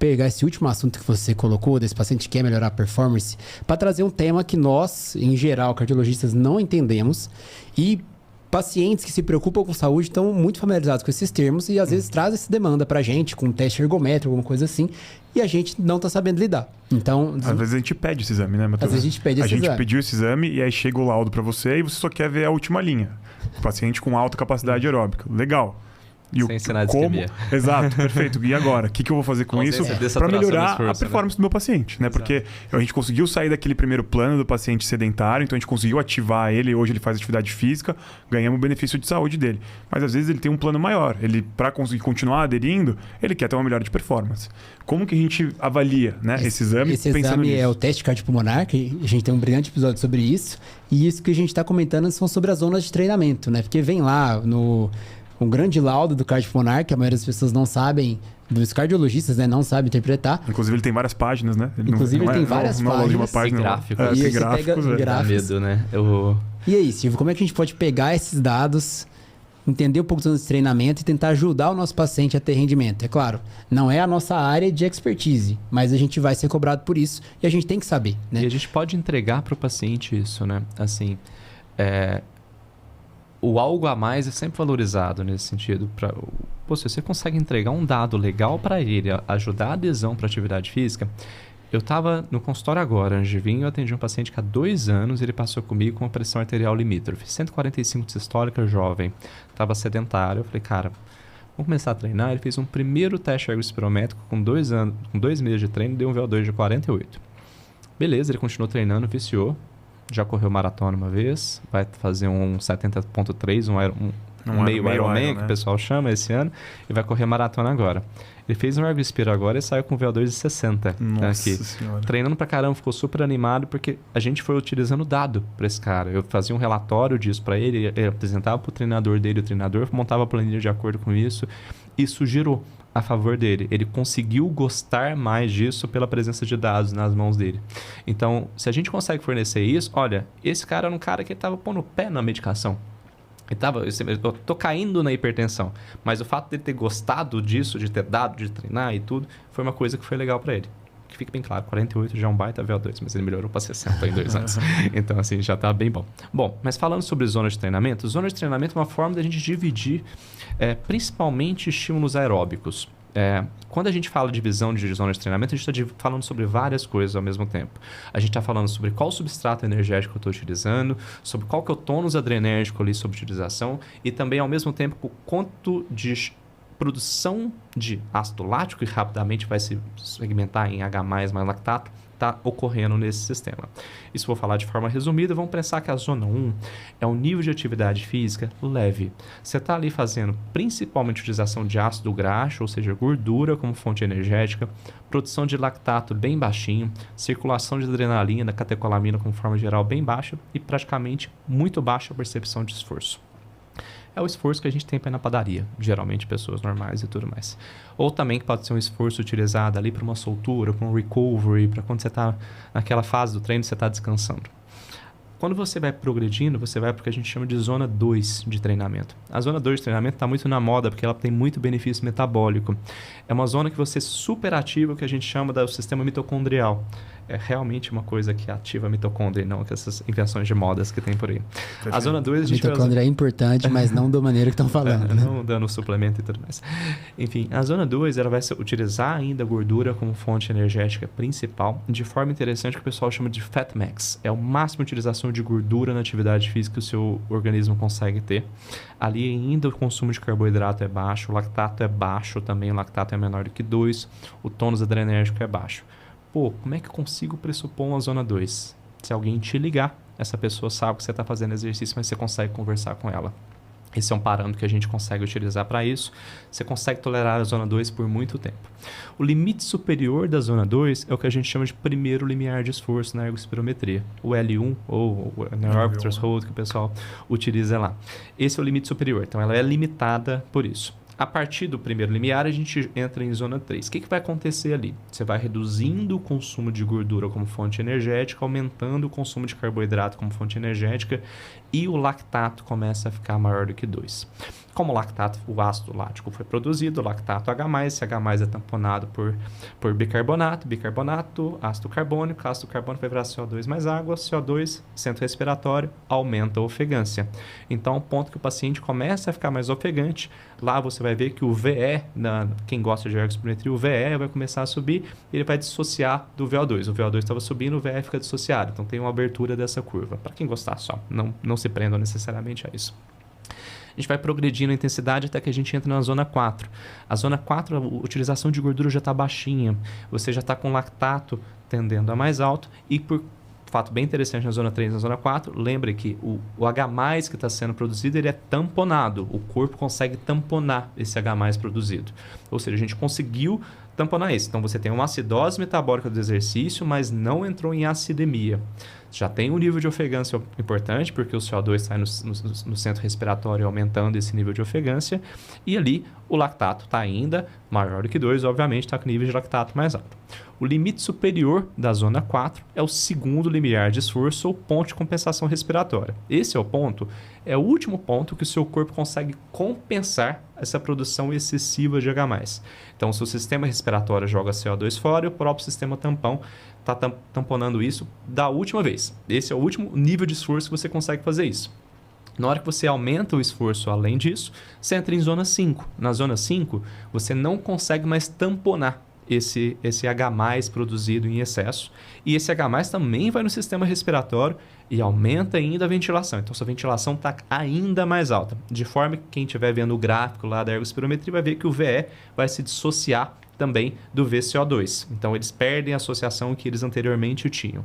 pegar esse último assunto que você colocou, desse paciente que quer melhorar a performance, para trazer um tema que nós, em geral, cardiologistas, não entendemos. E pacientes que se preocupam com saúde estão muito familiarizados com esses termos e às vezes trazem essa demanda pra gente, com um teste ergométrico, alguma coisa assim, e a gente não tá sabendo lidar. Então, às vezes a gente pede esse exame, né, Matheus? Às vezes a gente pede esse exame. A gente pediu esse exame e aí chega o laudo pra você e você só quer ver a última linha. O paciente com alta capacidade aeróbica. Legal. E sem ensinar de isquemia. Exato, perfeito. E agora? O que eu vou fazer com isso para melhorar a performance do meu paciente? Né? Porque a gente conseguiu sair daquele primeiro plano do paciente sedentário, então a gente conseguiu ativar ele, hoje ele faz atividade física, ganhamos o benefício de saúde dele. Mas às vezes ele tem um plano maior. Ele, para conseguir continuar aderindo, ele quer ter uma melhora de performance. Como que a gente avalia, né, esse exame? Esse exame é o teste cardiopulmonar, que a gente tem um brilhante episódio sobre isso. E isso que a gente está comentando são sobre as zonas de treinamento, né? Porque vem lá um grande laudo do cardiopulmonar, que a maioria das pessoas não sabem, dos cardiologistas, né, não sabem interpretar. Inclusive ele tem várias páginas, né? Ele tem várias páginas. De uma página, tem gráficos. Tem gráficos. Dá medo, né? E aí, Silvio, como é que a gente pode pegar esses dados, entender um pouco dos treinamento e tentar ajudar o nosso paciente a ter rendimento? É claro, não é a nossa área de expertise, mas a gente vai ser cobrado por isso e a gente tem que saber, né? E a gente pode entregar para o paciente isso, né? Assim, o algo a mais é sempre valorizado nesse sentido. Se você consegue entregar um dado legal para ele, ajudar a adesão para a atividade física. Eu estava no consultório agora, antes de vir, eu atendi um paciente que há 2 anos ele passou comigo com uma pressão arterial limítrofe, 145 de sistólica, jovem, estava sedentário. Eu falei, cara, vamos começar a treinar. Ele fez um primeiro teste ergospirométrico com 2 meses de treino, deu um VO2 de 48. Beleza, ele continuou treinando, viciou. Já correu maratona uma vez, vai fazer um 70.3, um meio Ironman, que o pessoal chama esse ano, e vai correr maratona agora. Ele fez um ergospiro agora e saiu com VO2 de 60. Nossa aqui. Senhora. Treinando pra caramba, ficou super animado, porque a gente foi utilizando dado pra esse cara. Eu fazia um relatório disso pra ele, ele apresentava pro treinador dele, o treinador montava a planilha de acordo com isso. Isso girou a favor dele. Ele conseguiu gostar mais disso pela presença de dados nas mãos dele. Então, se a gente consegue fornecer isso, olha, esse cara era um cara que estava pondo o pé na medicação. Eu tô caindo na hipertensão. Mas o fato de ele ter gostado disso, de ter dado, de treinar e tudo, foi uma coisa que foi legal para ele. Que fique bem claro, 48 já é um baita VO2, mas ele melhorou para 60 em 2 anos. Então, assim, já tá bem bom. Bom, mas falando sobre zona de treinamento é uma forma da gente dividir principalmente estímulos aeróbicos. Quando a gente fala de divisão de zona de treinamento, a gente está falando sobre várias coisas ao mesmo tempo. A gente está falando sobre qual substrato energético eu estou utilizando, sobre qual que é o tônus adrenérgico ali sob utilização e também, ao mesmo tempo, o quanto de produção de ácido lático, que rapidamente vai se segmentar em H+, mais lactato, está ocorrendo nesse sistema. Isso vou falar de forma resumida. Vamos pensar que a zona 1 é um nível de atividade física leve. Você está ali fazendo principalmente utilização de ácido graxo, ou seja, gordura como fonte energética, produção de lactato bem baixinho, circulação de adrenalina, catecolamina como forma geral bem baixa e praticamente muito baixa a percepção de esforço. É o esforço que a gente tem para ir na padaria, geralmente pessoas normais e tudo mais. Ou também que pode ser um esforço utilizado ali para uma soltura, para um recovery, para quando você está naquela fase do treino, você está descansando. Quando você vai progredindo, você vai para o que a gente chama de zona 2 de treinamento. A zona 2 de treinamento está muito na moda porque ela tem muito benefício metabólico. É uma zona que você superativa o que a gente chama do sistema mitocondrial. É realmente uma coisa que ativa a mitocôndria, não que essas invenções de modas que tem por aí. A zona 2 a gente mitocôndria é importante, mas não da maneira que estão falando. Né? Não dando suplemento e tudo mais. Enfim, a zona 2 ela vai utilizar ainda a gordura como fonte energética principal, de forma interessante que o pessoal chama de Fat Max. É a máxima utilização de gordura na atividade física que o seu organismo consegue ter. Ali ainda o consumo de carboidrato é baixo, o lactato é baixo também, o lactato é menor do que 2, o tônus adrenérgico é baixo. Pô, como é que eu consigo pressupor uma zona 2? Se alguém te ligar, essa pessoa sabe que você está fazendo exercício, mas você consegue conversar com ela. Esse é um parâmetro que a gente consegue utilizar para isso. Você consegue tolerar a zona 2 por muito tempo. O limite superior da zona 2 é o que a gente chama de primeiro limiar de esforço na ergospirometria. O L1 ou o Anaerobic Threshold que o pessoal utiliza lá. Esse é o limite superior, então ela é limitada por isso. A partir do primeiro limiar, a gente entra em zona 3. O que vai acontecer ali? Você vai reduzindo o consumo de gordura como fonte energética, aumentando o consumo de carboidrato como fonte energética e o lactato começa a ficar maior do que 2. Como o lactato, o ácido lático foi produzido, o lactato H+, esse H+, é tamponado por bicarbonato, ácido carbônico vai virar CO2 mais água, CO2, centro respiratório, aumenta a ofegância. Então, o ponto que o paciente começa a ficar mais ofegante, lá você vai ver que o VE, quem gosta de ergospirometria, o VE vai começar a subir, ele vai dissociar do VO2. O VO2 estava subindo, o VE fica dissociado. Então, tem uma abertura dessa curva. Para quem gostar só, não se prendam necessariamente a isso. A gente vai progredindo a intensidade até que a gente entra na zona 4. A zona 4, a utilização de gordura já está baixinha. Você já está com lactato tendendo a mais alto. E por fato bem interessante na zona 3 e na zona 4, lembre que o H+, que está sendo produzido, ele é tamponado. O corpo consegue tamponar esse H+ produzido. Ou seja, a gente conseguiu tamponar isso. Então, você tem uma acidose metabólica do exercício, mas não entrou em acidemia. Já tem um nível de ofegância importante, porque o CO2 está no centro respiratório aumentando esse nível de ofegância. E ali o lactato está ainda maior do que 2, obviamente está com nível de lactato mais alto. O limite superior da zona 4 é o segundo limiar de esforço ou ponto de compensação respiratória. Esse é o último ponto que o seu corpo consegue compensar essa produção excessiva de H+. Então, se o sistema respiratório joga CO2 fora, o próprio sistema tampão está tamponando isso da última vez. Esse é o último nível de esforço que você consegue fazer isso. Na hora que você aumenta o esforço além disso, você entra em zona 5. Na zona 5, você não consegue mais tamponar esse H+ produzido em excesso. E esse H+ também vai no sistema respiratório e aumenta ainda a ventilação. Então, sua ventilação está ainda mais alta. De forma que quem estiver vendo o gráfico lá da ergospirometria vai ver que o VE vai se dissociar também do VCO2. Então, eles perdem a associação que eles anteriormente tinham.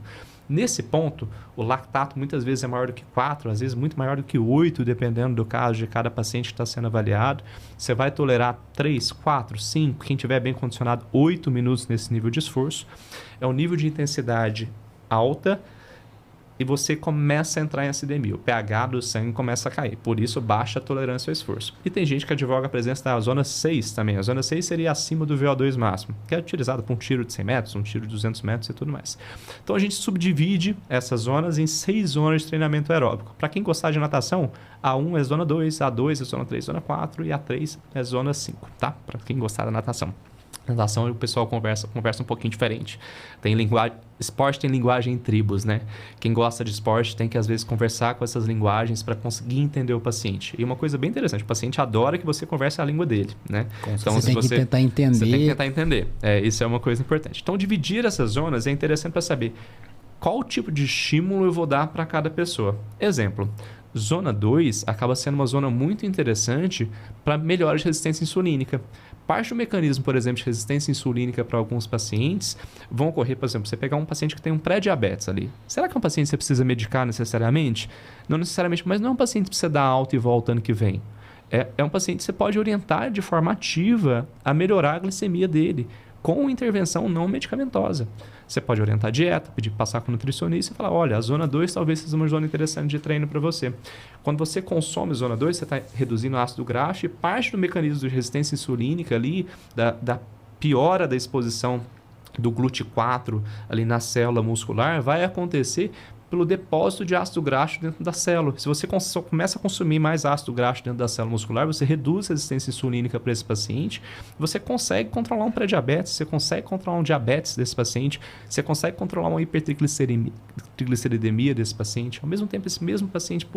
Nesse ponto, o lactato muitas vezes é maior do que 4, às vezes muito maior do que 8, dependendo do caso de cada paciente que está sendo avaliado. Você vai tolerar 3, 4, 5, quem tiver bem condicionado, 8 minutos nesse nível de esforço. É um nível de intensidade alta e você começa a entrar em acidemia. O pH do sangue começa a cair. Por isso, baixa a tolerância ao esforço. E tem gente que advoga a presença da zona 6 também. A zona 6 seria acima do VO2 máximo, que é utilizada para um tiro de 100 metros, um tiro de 200 metros e tudo mais. Então, a gente subdivide essas zonas em 6 zonas de treinamento aeróbico. Para quem gostar de natação, A1 é zona 2, A2 é zona 3, zona 4 e A3 é zona 5, tá? Para quem gostar da natação. Natação, o pessoal conversa um pouquinho diferente. Esporte tem linguagem em tribos, né? Quem gosta de esporte tem que, às vezes, conversar com essas linguagens para conseguir entender o paciente. E uma coisa bem interessante, o paciente adora que você converse a língua dele, né? Então, você tem que tentar entender. Você tem que tentar entender. Isso é uma coisa importante. Então, dividir essas zonas é interessante para saber qual tipo de estímulo eu vou dar para cada pessoa. Exemplo, zona 2 acaba sendo uma zona muito interessante para melhora de resistência insulínica. Parte do mecanismo, por exemplo, de resistência insulínica para alguns pacientes vão ocorrer, por exemplo, você pegar um paciente que tem um pré-diabetes ali. Será que é um paciente que você precisa medicar necessariamente? Não necessariamente, mas não é um paciente que precisa dar alta e volta ano que vem. É um paciente que você pode orientar de forma ativa a melhorar a glicemia dele com intervenção não medicamentosa. Você pode orientar a dieta, pedir para passar com o nutricionista e falar, olha, a zona 2 talvez seja uma zona interessante de treino para você. Quando você consome zona 2, você está reduzindo o ácido graxo e parte do mecanismo de resistência insulínica ali, da piora da exposição do GLUT4 ali na célula muscular, vai acontecer pelo depósito de ácido graxo dentro da célula. Se você começa a consumir mais ácido graxo dentro da célula muscular, você reduz a resistência insulínica para esse paciente, você consegue controlar um pré-diabetes, você consegue controlar um diabetes desse paciente, você consegue controlar uma hipertrigliceridemia desse paciente. Ao mesmo tempo, esse mesmo paciente,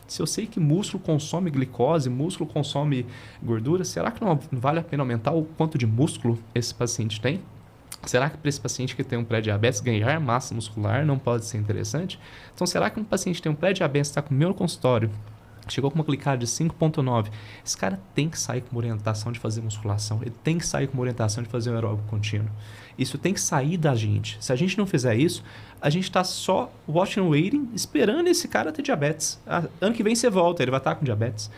se eu sei que músculo consome glicose, músculo consome gordura, será que não vale a pena aumentar o quanto de músculo esse paciente tem? Será que para esse paciente que tem um pré-diabetes ganhar massa muscular não pode ser interessante? Então, será que um paciente que tem um pré-diabetes está com o meu consultório, chegou com uma glicose de 5,9, esse cara tem que sair com uma orientação de fazer musculação, ele tem que sair com uma orientação de fazer um aeróbico contínuo. Isso tem que sair da gente. Se a gente não fizer isso, a gente está só watching and waiting, esperando esse cara ter diabetes. Ano que vem você volta, ele vai estar com diabetes.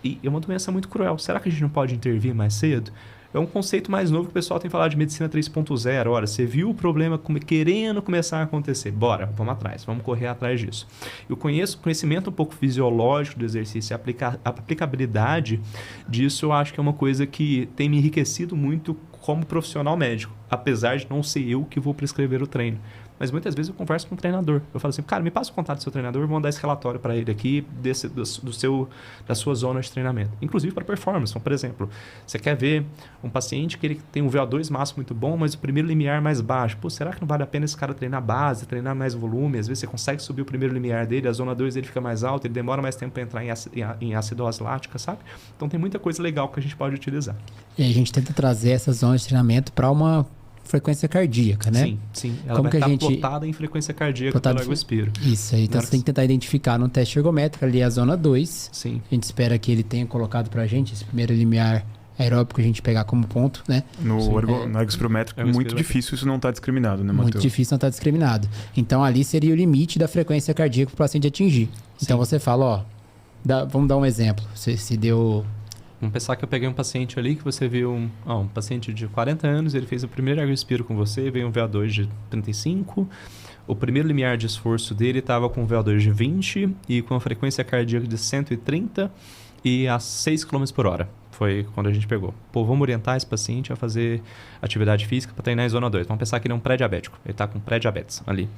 E é uma doença muito cruel. Será que a gente não pode intervir mais cedo? É um conceito mais novo que o pessoal tem falado de medicina 3.0. Olha, você viu o problema querendo começar a acontecer. Bora, vamos atrás, vamos correr atrás disso. Eu conhecimento um pouco fisiológico do exercício, a aplicabilidade disso, eu acho que é uma coisa que tem me enriquecido muito como profissional médico, apesar de não ser eu que vou prescrever o treino. Mas muitas vezes eu converso com o treinador. Eu falo assim, cara, me passa o contato do seu treinador, eu vou mandar esse relatório para ele aqui da sua zona de treinamento. Inclusive para performance. Então, por exemplo, você quer ver um paciente que ele tem um VO2 máximo muito bom, mas o primeiro limiar mais baixo. Pô, será que não vale a pena esse cara treinar base, treinar mais volume? Às vezes você consegue subir o primeiro limiar dele, a zona 2 dele fica mais alta, ele demora mais tempo para entrar em acidose lática, sabe? Então tem muita coisa legal que a gente pode utilizar. E a gente tenta trazer essas zonas de treinamento para uma frequência cardíaca, né? Sim. Ela vai estar plotada em frequência cardíaca pelo ergospiro. Isso aí. Então você tem que tentar identificar no teste ergométrico ali a zona 2. Sim. A gente espera que ele tenha colocado pra gente esse primeiro limiar aeróbico, a gente pegar como ponto, né? No ergospirométrico é muito difícil isso não estar discriminado, né, Matheus? Muito difícil não estar discriminado. Então ali seria o limite da frequência cardíaca para o paciente atingir. Então você fala, vamos dar um exemplo. Você se deu... Vamos pensar que eu peguei um paciente ali que você viu um paciente de 40 anos, ele fez o primeiro ergospiro com você, veio um VO2 de 35, o primeiro limiar de esforço dele estava com um VO2 de 20 e com a frequência cardíaca de 130 e a 6 km por hora. Foi quando a gente pegou. Pô, vamos orientar esse paciente a fazer atividade física para treinar em zona 2. Vamos pensar que ele é um pré-diabético, ele está com pré-diabetes ali.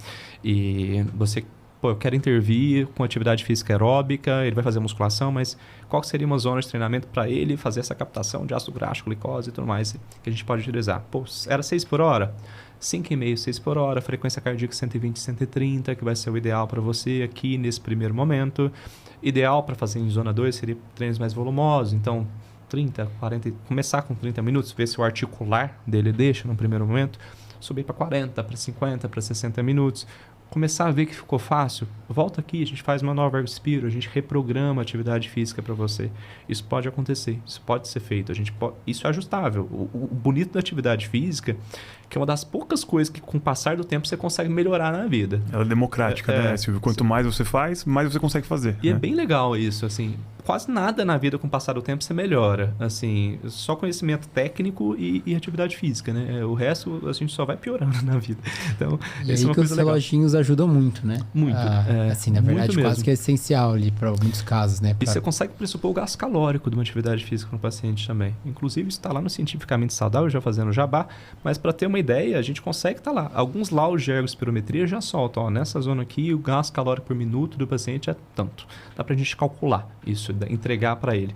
E você... Pô, eu quero intervir com atividade física aeróbica, ele vai fazer musculação, mas qual seria uma zona de treinamento para ele fazer essa captação de ácido graxo, glicose e tudo mais que a gente pode utilizar? Pô, era 6 por hora? 5,5, 6 por hora, frequência cardíaca 120, 130, que vai ser o ideal para você aqui nesse primeiro momento. Ideal para fazer em zona 2 seria treinos mais volumosos, então 30, 40, começar com 30 minutos, ver se o articular dele deixa no primeiro momento, subir para 40, para 50, para 60 minutos. Começar a ver que ficou fácil, volta aqui, a gente faz uma nova ergospiro, a gente reprograma a atividade física para você. Isso pode acontecer, isso pode ser feito, isso é ajustável. O bonito da atividade física, que é uma das poucas coisas que com o passar do tempo você consegue melhorar na vida. Ela é democrática, né, Silvio? Quanto mais você faz, mais você consegue fazer. E é bem legal isso, assim, quase nada na vida com o passar do tempo você melhora, assim, só conhecimento técnico e atividade física, né? O resto a gente só vai piorando na vida. Então, isso é uma coisa legal. Os reloginhos ajudam muito, né? Muito. Assim, na verdade, quase que é essencial ali para muitos casos, né? E você consegue pressupor o gasto calórico de uma atividade física no paciente também. Inclusive, isso está lá no Cientificamente Saudável, já fazendo jabá, mas para ter uma ideia, a gente consegue estar lá. Alguns laudos de ergospirometria já soltam, nessa zona aqui, o gasto calórico por minuto do paciente é tanto. Dá para a gente calcular isso, entregar para ele.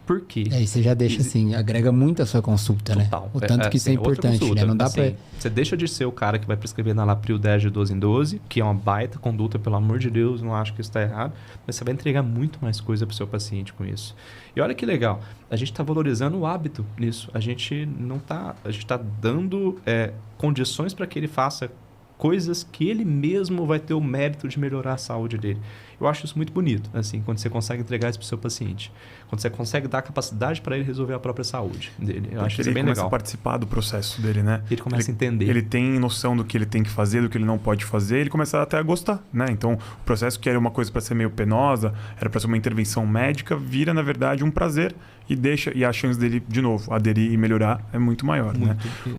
Por quê? Aí você já deixa assim, agrega muito a sua consulta, total, né? O tanto que isso é importante, né? Não dá assim, você deixa de ser o cara que vai prescrever na Lapril 10 de 12 em 12, que é uma baita conduta, pelo amor de Deus, não acho que isso está errado, mas você vai entregar muito mais coisa para o seu paciente com isso. E olha que legal, a gente está valorizando o hábito nisso. A gente está dando condições para que ele faça coisas que ele mesmo vai ter o mérito de melhorar a saúde dele. Eu acho isso muito bonito, assim, quando você consegue entregar isso para o seu paciente. Quando você consegue dar capacidade para ele resolver a própria saúde dele. Eu acho isso bem legal. Ele começa a participar do processo dele, né? Ele começa a entender. Ele tem noção do que ele tem que fazer, do que ele não pode fazer, ele começa até a gostar, né? Então, o processo que era uma coisa para ser meio penosa, era para ser uma intervenção médica, vira, na verdade, um prazer e a chance dele, de novo, aderir e melhorar é muito maior, né?